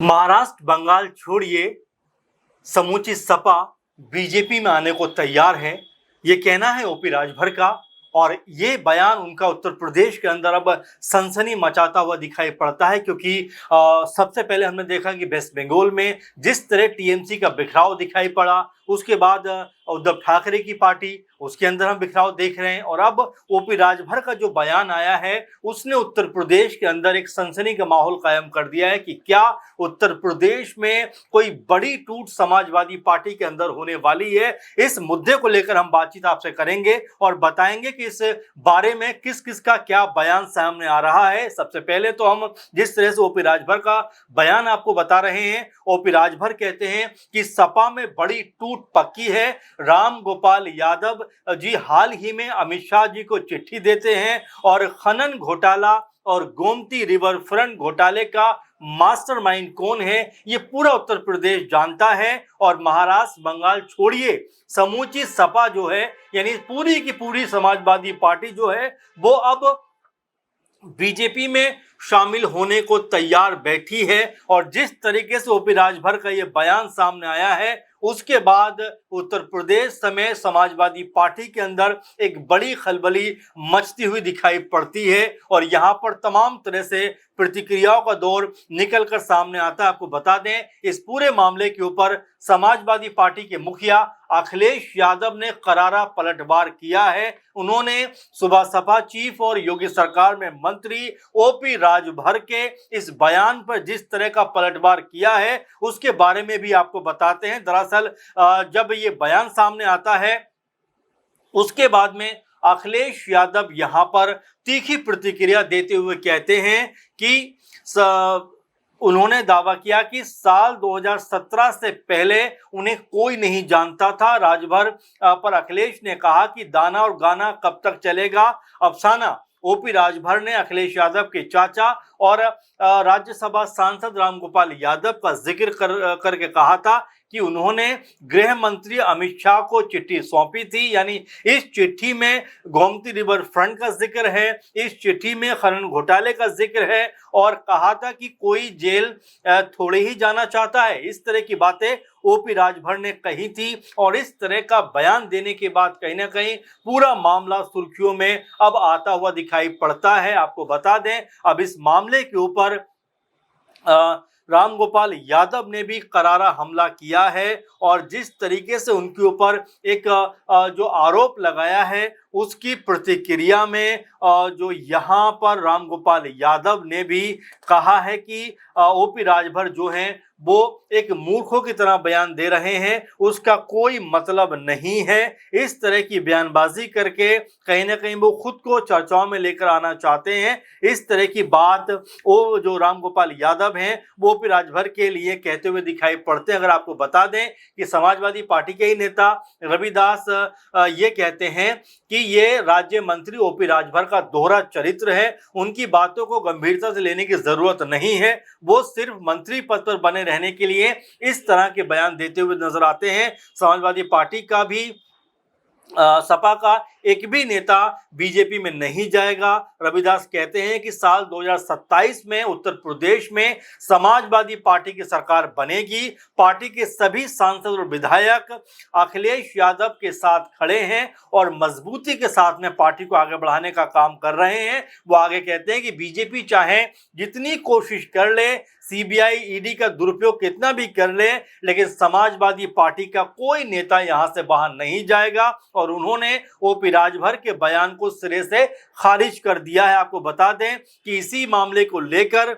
महाराष्ट्र बंगाल छोड़िए, समूची सपा बीजेपी में आने को तैयार है, ये कहना है ओपी राजभर का। और ये बयान उनका उत्तर प्रदेश के अंदर अब सनसनी मचाता हुआ दिखाई पड़ता है, क्योंकि सबसे पहले हमने देखा कि वेस्ट बंगाल में जिस तरह टीएमसी का बिखराव दिखाई पड़ा, उसके बाद उद्धव ठाकरे की पार्टी, उसके अंदर हम बिखराव देख रहे हैं। और अब ओपी राजभर का जो बयान आया है, उसने उत्तर प्रदेश के अंदर एक सनसनी का माहौल कायम कर दिया है कि क्या उत्तर प्रदेश में कोई बड़ी टूट समाजवादी पार्टी के अंदर होने वाली है। इस मुद्दे को लेकर हम बातचीत आपसे करेंगे और बताएंगे कि इस बारे में किस किस का क्या बयान सामने आ रहा है। सबसे पहले तो हम जिस तरह से ओपी राजभर का बयान आपको बता रहे हैं, ओपी राजभर कहते हैं कि सपा में बड़ी टूट पक्की है। राम गोपाल यादव जी हाल ही में अमित शाह जी को चिट्ठी देते हैं और खनन घोटाला और गोमती रिवर फ्रंट घोटाले का मास्टरमाइंड कौन है ये पूरा उत्तर प्रदेश जानता है। और महाराष्ट्र बंगाल छोड़िए, समूची सपा जो है, यानी पूरी की पूरी समाजवादी पार्टी जो है, वो अब बीजेपी में शामिल होने को तैयार बैठी है। और जिस तरीके से ओपी राजभर का ये बयान सामने आया है, उसके बाद उत्तर प्रदेश समेत समाजवादी पार्टी के अंदर एक बड़ी खलबली मचती हुई दिखाई पड़ती है। और यहाँ पर तमाम तरह से प्रतिक्रियाओं का दौर निकलकर सामने आता है। आपको बता दें, इस पूरे मामले के ऊपर समाजवादी पार्टी के मुखिया अखिलेश यादव ने करारा पलटवार किया है। उन्होंने सुबह सपा चीफ और योगी सरकार में मंत्री ओपी राजभर के इस बयान पर जिस तरह का पलटवार किया है, उसके बारे में भी आपको बताते हैं। दरअसल जब ये बयान सामने आता है, उसके बाद में अखिलेश यादव यहां पर तीखी प्रतिक्रिया देते हुए कहते हैं कि उन्होंने दावा किया कि साल 2017 से पहले उन्हें कोई नहीं जानता था। राजभर पर अखिलेश ने कहा कि दाना और गाना कब तक चलेगा अफसाना। ओपी राजभर ने अखिलेश यादव के चाचा और राज्यसभा सांसद रामगोपाल यादव का जिक्र करके कहा था कि उन्होंने गृह मंत्री अमित शाह को चिट्ठी सौंपी थी। यानी इस चिट्ठी में गोमती रिवर फ्रंट का जिक्र है, इस चिट्ठी में खनन घोटाले का जिक्र है, और कहा था कि कोई जेल थोड़े ही जाना चाहता है। इस तरह की बातें ओपी राजभर ने कही थी। और इस तरह का बयान देने के बाद कहीं ना कहीं पूरा मामला सुर्खियों में अब आता हुआ दिखाई पड़ता है। आपको बता दें, अब इस मामले के ऊपर रामगोपाल यादव ने भी करारा हमला किया है। और जिस तरीके से उनके ऊपर एक जो आरोप लगाया है, उसकी प्रतिक्रिया में जो यहाँ पर रामगोपाल यादव ने भी कहा है कि ओपी राजभर जो हैं वो एक मूर्खों की तरह बयान दे रहे हैं, उसका कोई मतलब नहीं है। इस तरह की बयानबाजी करके कहीं ना कहीं वो खुद को चर्चाओं में लेकर आना चाहते हैं। इस तरह की बात वो जो रामगोपाल यादव हैं वो ओपी राजभर के लिए कहते हुए दिखाई पड़ते हैं। अगर आपको बता दें कि समाजवादी पार्टी के ही नेता रविदास ये कहते हैं कि ये राज्य मंत्री ओपी राजभर का दोहरा चरित्र है, उनकी बातों को गंभीरता से लेने की जरूरत नहीं है, वो सिर्फ मंत्री पद पर बने रहने के लिए इस तरह के बयान देते हुए नजर आते हैं। समाजवादी पार्टी का भी सपा का एक भी नेता बीजेपी में नहीं जाएगा। रविदास कहते हैं कि साल 2027 में उत्तर प्रदेश में समाजवादी पार्टी की सरकार बनेगी। पार्टी के सभी सांसद और विधायक अखिलेश यादव के साथ खड़े हैं और मजबूती के साथ में पार्टी को आगे बढ़ाने का काम कर रहे हैं। वो आगे कहते हैं कि बीजेपी चाहे जितनी कोशिश कर ले, सीबीआई ईडी का दुरुपयोग कितना भी कर ले, लेकिन समाजवादी पार्टी का कोई नेता यहां से बाहर नहीं जाएगा। और उन्होंने ओपी राजभर के बयान को सिरे से खारिज कर दिया है। आपको बता दें कि इसी मामले को लेकर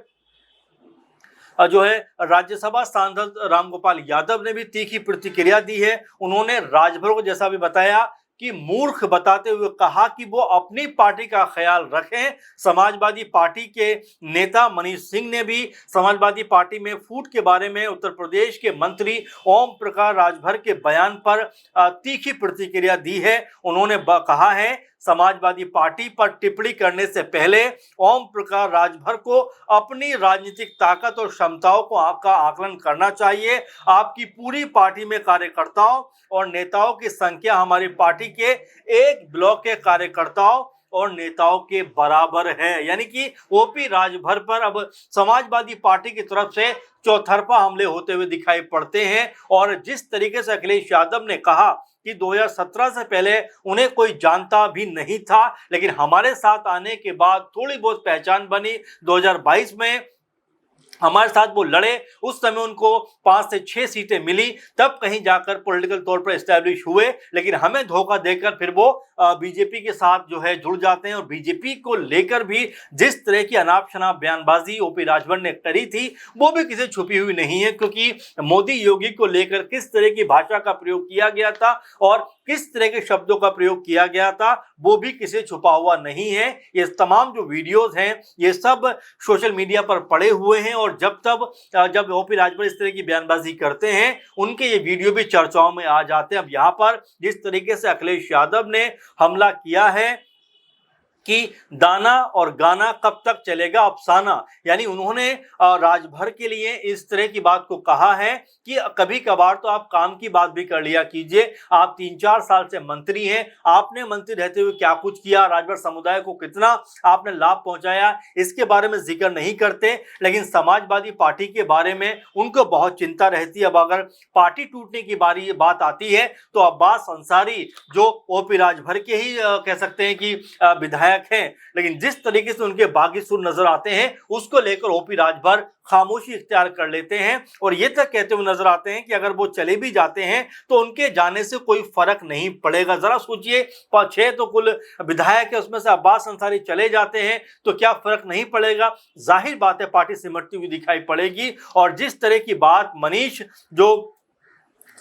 जो है राज्यसभा सांसद रामगोपाल यादव ने भी तीखी प्रतिक्रिया दी है। उन्होंने राजभर को जैसा भी बताया कि मूर्ख बताते हुए कहा कि वो अपनी पार्टी का ख्याल रखें। समाजवादी पार्टी के नेता मनीष सिंह ने भी समाजवादी पार्टी में फूट के बारे में उत्तर प्रदेश के मंत्री ओम प्रकाश राजभर के बयान पर तीखी प्रतिक्रिया दी है। उन्होंने कहा है समाजवादी पार्टी पर टिप्पणी करने से पहले ओम प्रकाश राजभर को अपनी राजनीतिक ताकत और क्षमताओं का आकलन करना चाहिए। आपकी पूरी पार्टी में कार्यकर्ताओं और नेताओं की संख्या हमारी पार्टी के एक ब्लॉक के कार्यकर्ताओं और नेताओं के बराबर है। यानी कि ओपी राजभर पर अब समाजवादी पार्टी की तरफ से चौतरफा हमले होते हुए दिखाई पड़ते हैं। और जिस तरीके से अखिलेश यादव ने कहा कि 2017 से पहले उन्हें कोई जानता भी नहीं था, लेकिन हमारे साथ आने के बाद थोड़ी बहुत पहचान बनी। 2022 में हमारे साथ वो लड़े, उस समय उनको 5 से 6 सीटें मिली, तब कहीं जाकर पॉलिटिकल तौर पर एस्टैब्लिश हुए, लेकिन हमें धोखा देकर फिर वो बीजेपी के साथ जो है जुड़ जाते हैं। और बीजेपी को लेकर भी जिस तरह की अनाप शनाप बयानबाजी ओपी राजभर ने करी थी वो भी किसी छुपी हुई नहीं है, क्योंकि मोदी योगी को लेकर किस तरह की भाषा का प्रयोग किया गया था और किस तरह के शब्दों का प्रयोग किया गया था वो भी किसी छुपा हुआ नहीं है। ये तमाम जो वीडियोस हैं ये सब सोशल मीडिया पर पड़े हुए हैं, और जब ओपी राजभर इस तरह की बयानबाजी करते हैं उनके ये वीडियो भी चर्चाओं में आ जाते हैं। अब यहाँ पर जिस तरीके से अखिलेश यादव ने हमला किया है कि दाना और गाना कब तक चलेगा अफसाना, यानी उन्होंने राजभर के लिए इस तरह की बात को कहा है कि कभी कभार तो आप काम की बात भी कर लिया कीजिए। आप 3-4 साल से मंत्री हैं, आपने मंत्री रहते हुए क्या कुछ किया, राजभर समुदाय को कितना आपने लाभ पहुंचाया, इसके बारे में जिक्र नहीं करते। लेकिन समाजवादी पार्टी के बारे में उनको बहुत चिंता रहती है। अब अगर पार्टी टूटने की बात आती है तो अब्बास अंसारी जो ओपी राजभर के ही कह सकते हैं कि विधायक हैं, लेकिन जिस तरीके से उनके बागी सुर नजर आते हैं उसको लेकर ओपी राजभर खामोशी इख्तियार कर लेते हैं और ये तक कहते हुए नजर आते हैं कि अगर वो चले भी जाते हैं तो उनके जाने से कोई फर्क नहीं पड़ेगा। जरा सोचिए, 6 तो कुल विधायक है, उसमें से अब्बास अंसारी चले जाते हैं तो क्या फर्क नहीं पड़ेगा? जाहिर बात है पार्टी सिमटती हुई दिखाई पड़ेगी। और जिस तरह की बात मनीष जो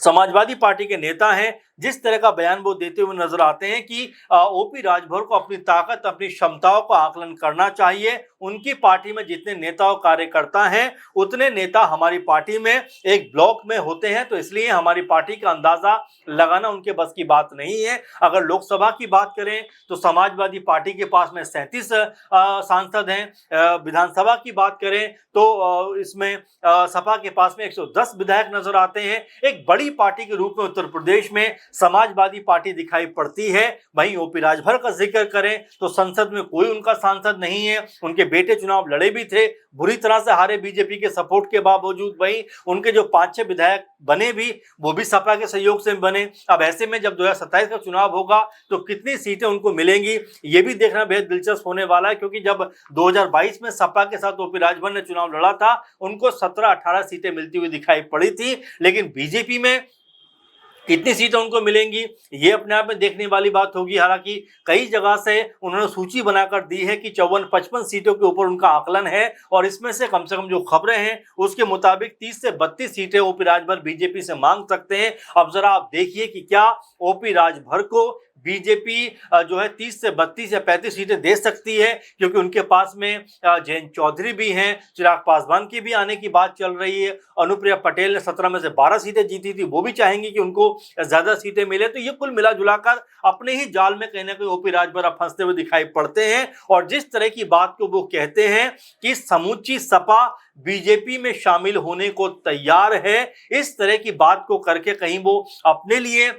समाजवादी पार्टी के नेता हैं जिस तरह का बयान वो देते हुए नजर आते हैं कि ओपी राजभर को अपनी ताकत अपनी क्षमताओं का आकलन करना चाहिए। उनकी पार्टी में जितने नेता और कार्यकर्ता हैं उतने नेता हमारी पार्टी में एक ब्लॉक में होते हैं, तो इसलिए हमारी पार्टी का अंदाजा लगाना उनके बस की बात नहीं है। अगर लोकसभा की बात करें तो समाजवादी पार्टी के पास में 37 सांसद हैं। विधानसभा की बात करें तो इसमें सपा के पास में 110 विधायक नजर आते हैं। एक बड़ी पार्टी के रूप में उत्तर प्रदेश में समाजवादी पार्टी दिखाई पड़ती है। वहीं ओपी राजभर का जिक्र करें तो संसद में कोई उनका सांसद नहीं है। उनके बेटे चुनाव लड़े भी थे, बुरी तरह से हारे बीजेपी के सपोर्ट के बावजूद। वहीं उनके जो 5-6 विधायक बने भी वो भी सपा के सहयोग से बने। अब ऐसे में जब 2027 का चुनाव होगा तो कितनी सीटें उनको मिलेंगी ये भी देखना बेहद दिलचस्प होने वाला है, क्योंकि जब 2022 में सपा के साथ ओपी राजभर ने चुनाव लड़ा था उनको 17-18 सीटें मिलती हुई दिखाई पड़ी थी, लेकिन बीजेपी में कितनी सीटें उनको मिलेंगी ये अपने आप में देखने वाली बात होगी। हालांकि कई जगह से उन्होंने सूची बनाकर दी है कि 54-55 सीटों के ऊपर उनका आकलन है और इसमें से कम जो खबरें हैं उसके मुताबिक 30 से 32 सीटें ओपी राजभर बीजेपी से मांग सकते हैं। अब जरा आप देखिए कि क्या ओपी राजभर को बीजेपी जो है 30 से 32 या 35 सीटें दे सकती है, क्योंकि उनके पास में जयंत चौधरी भी हैं, चिराग पासवान की भी आने की बात चल रही है। अनुप्रिया पटेल ने 17 में से 12 सीटें जीती थी, वो भी चाहेंगी कि उनको ज्यादा सीटें मिले। तो ये कुल मिला जुलाकर अपने ही जाल में कहीं ना कहीं ओपी राजभर अब फंसते हुए दिखाई पड़ते हैं। और जिस तरह की बात को वो कहते हैं कि समूची सपा बीजेपी में शामिल होने को तैयार है, इस तरह की बात को करके कहीं वो अपने लिए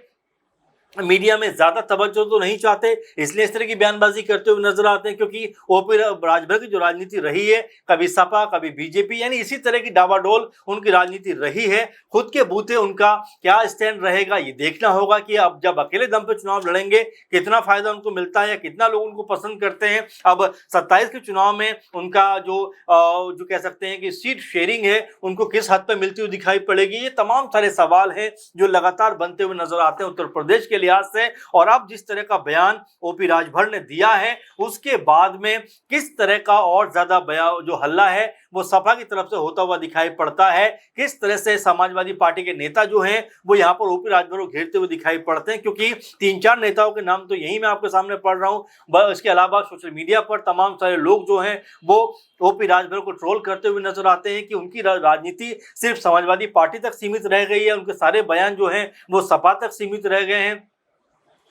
मीडिया में ज्यादा तवज्जो तो नहीं चाहते, इसलिए इस तरह की बयानबाजी करते हुए नजर आते हैं। क्योंकि ओपी राजभर की जो राजनीति रही है, कभी सपा कभी बीजेपी, यानी इसी तरह की डावाडोल उनकी राजनीति रही है। खुद के बूते उनका क्या स्टैंड रहेगा ये देखना होगा कि अब जब अकेले दम पे चुनाव लड़ेंगे कितना फायदा उनको मिलता है या कितना लोग उनको पसंद करते हैं। अब 27 के चुनाव में उनका जो कह सकते हैं कि सीट शेयरिंग है उनको किस हद पर मिलती हुई दिखाई पड़ेगी, ये तमाम सारे सवाल हैं जो लगातार बनते हुए नजर आते हैं उत्तर प्रदेश के लिहाज से। और अब जिस तरह का बयान ओपी राजभर ने दिया है उसके बाद में किस तरह का और ज्यादा बयान जो हल्ला है वो सपा की तरफ से होता हुआ दिखाई पड़ता है। किस तरह से समाजवादी पार्टी के नेता जो हैं वो यहाँ पर ओपी राजभर को घेरते हुए दिखाई पड़ते हैं, क्योंकि 3-4 नेताओं के नाम तो यही मैं आपके सामने पढ़ रहा हूँ। इसके अलावा सोशल मीडिया पर तमाम सारे लोग जो हैं वो ओपी राजभर को ट्रोल करते हुए नजर आते हैं कि उनकी राजनीति सिर्फ समाजवादी पार्टी तक सीमित रह गई है, उनके सारे बयान जो हैं वो सपा तक सीमित रह गए हैं।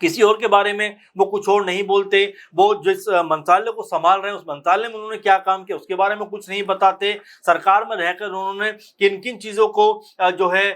किसी और के बारे में वो कुछ और नहीं बोलते। वो जिस मंत्रालय को संभाल रहे हैं उस मंत्रालय में उन्होंने क्या काम किया उसके बारे में कुछ नहीं बताते। सरकार में रहकर उन्होंने किन किन चीजों को जो है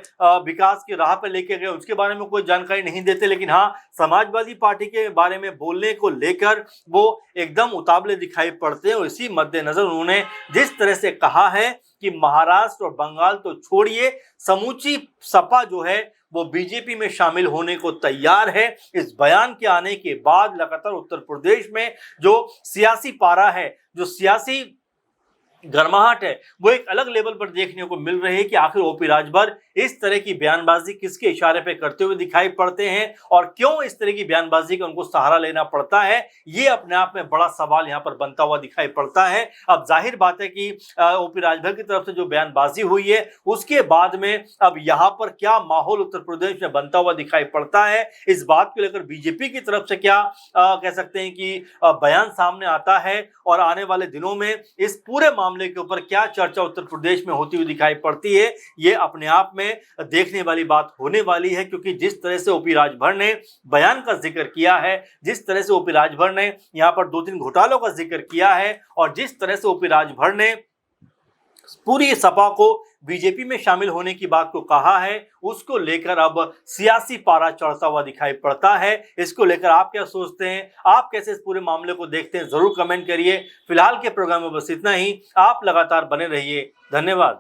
विकास की राह पर लेके गए उसके बारे में कोई जानकारी नहीं देते। लेकिन हाँ, समाजवादी पार्टी के बारे में बोलने को लेकर वो एकदम उतावले दिखाई पड़ते हैं। और इसी मद्देनजर उन्होंने जिस तरह से कहा है कि महाराष्ट्र और बंगाल तो छोड़िए, समूची सपा जो है वो बीजेपी में शामिल होने को तैयार है। इस बयान के आने के बाद लगातार उत्तर प्रदेश में जो सियासी पारा है, जो सियासी गर्माहट है, वो एक अलग लेवल पर देखने को मिल रही है कि आखिर ओपी राजभर इस तरह की बयानबाजी किसके इशारे पे करते हुए दिखाई पड़ते हैं और क्यों इस तरह की बयानबाजी का उनको सहारा लेना पड़ता है। ये अपने आप में बड़ा सवाल यहाँ पर बनता हुआ दिखाई पड़ता है। अब जाहिर बात है कि ओपी राजभर की तरफ से जो बयानबाजी हुई है उसके बाद में अब यहाँ पर क्या माहौल उत्तर प्रदेश में बनता हुआ दिखाई पड़ता है, इस बात को लेकर बीजेपी की तरफ से क्या कह सकते हैं कि बयान सामने आता है और आने वाले दिनों में इस पूरे मामले के ऊपर क्या चर्चा उत्तर प्रदेश में होती हुई दिखाई पड़ती है, ये अपने आप में देखने वाली बात होने वाली है। क्योंकि जिस तरह से ओपी राजभर ने बयान का जिक्र किया है, जिस तरह से ओपी राजभर ने यहां पर 2-3 घोटालों का जिक्र किया है और जिस तरह से ओपी राजभर ने पूरी सपा को बीजेपी में शामिल होने की बात को कहा है, उसको लेकर अब सियासी पारा चढ़ता हुआ दिखाई पड़ता है। इसको लेकर आप क्या सोचते हैं, आप कैसे इस पूरे मामले को देखते हैं, जरूर कमेंट करिए। फिलहाल के प्रोग्राम में बस इतना ही। आप लगातार बने रहिए। धन्यवाद।